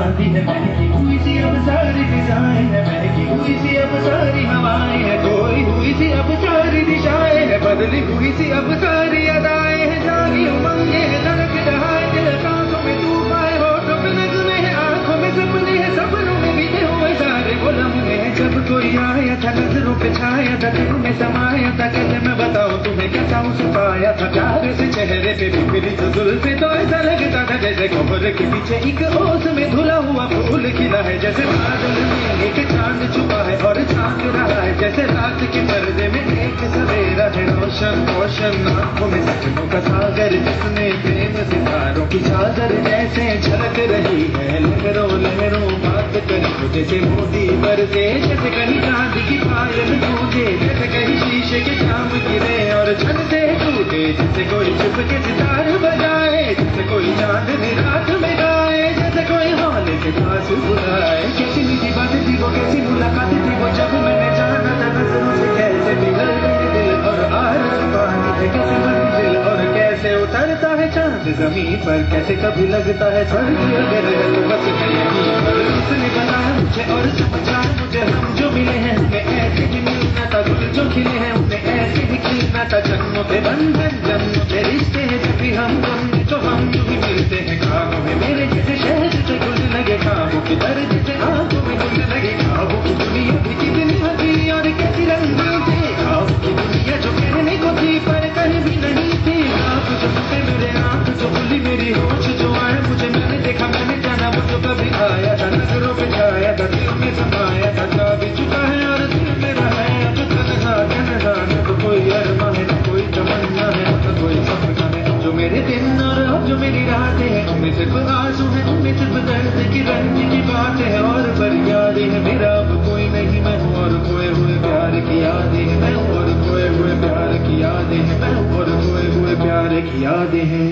चांदी है महकी हुई सी अब सारी फिजाएं है महकी हुई सी अब सारी हवाएं है खोई हुई सी अब सारी दिशाएं है बदली हुई सी अब सारी अदाएं है जागी उमंगे है धड़क रहा है दिल सांसों में तूफान है होठों पे नगमे है आंखों में सपने है सपनों में बीते हुए सारे वो लम्हे हैं जब कोई आया था नजरों पे छाया था दिल में समाया था कैसे मैं बताऊं तुम्हें कैसा पाया था प्यार से चेहरे पे बिखरी तो जुल्फे तो ऐसा लगता था जैसे कोहर के पीछे एक ओस में धुला हुआ फूल खिला है जैसे बादल में एक चांद छुपा है और चांद रहा है जैसे रात के पर्दे में एक सवेरा है रोशन रोशन आंखों में सपनों का सागर जिसने प्रेम सितारों की चादर जैसे झलक रही है लहरों लहरों बात करी तो जैसे मोती बरसे जैसे कहीं चांद की पायल गूंजे जैसे कहीं शीशे के शाम गिरे और छन से टूटे जैसे कोई चुप के सितार बजाए जैसे कोई चांद रात में गाए जैसे कोई हौले के पास बुलाए कैसी मीठी बात थी वो कैसी मुलाकात थी वो जब मैंने जाना था नजरों से कैसे बिगड़ गए दिल और आसमान है कैसे मंजिल और कैसे उतरता है चांद जमीन पर कैसे कभी लगता है स्वर्ग अगर है तो बस यहीं पर उसने बताया मुझे और समझाया मुझे हम जो मिले हैं हमें ऐसे ही मिलना था गुल जो खिले हैं उन्हें ऐसे ही खिलना था जन्मों के बंधन जन्मों के रिश्ते हैं जब भी हम बंधे तो हम जो भी मिलते हैं खाबों में मेरे जैसे शहद से घुल लगे खाबों के दर्द से आंखों में घुल लगे खाबों की दुनिया भी कितनी हंसी और कैसी रंगीन थी खाबों की दुनिया जो कहने को थी पर कहीं भी नहीं थी आंख जो टूटे मेरे आंख जो खुली मेरी होश जो आए मुझे मैंने देखा मैंने जाना वो जो कभी आया था नजरों पे छाया था दिल में समाया था जा भी चुका है और दिल में रहा है अब तन्हा तन्हा न तो कोई अरमा है न कोई तमन्ना है न कोई सपना है जो मेरे दिन और अब जो मेरी रातें हैं उनमें सिर्फ आंसू है उनमें सिर्फ दर्द की रंज की बातें हैं और फरियादें हैं मेरा अब कोई नहीं मैं हूँ और खोए हुए प्यार की यादें हैं मैं हूँ और खोए हुए प्यार की यादें हैं मैं हूँ और खोए हुए प्यार की यादें हैं।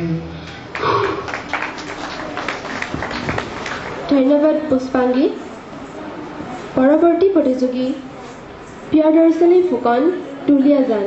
ধন্যবাদ পুষ্পাঙ্গী। পৰৱৰ্তী প্ৰতিযোগী প্ৰিয়দৰ্শিনী ফুকন দুলীয়াজান।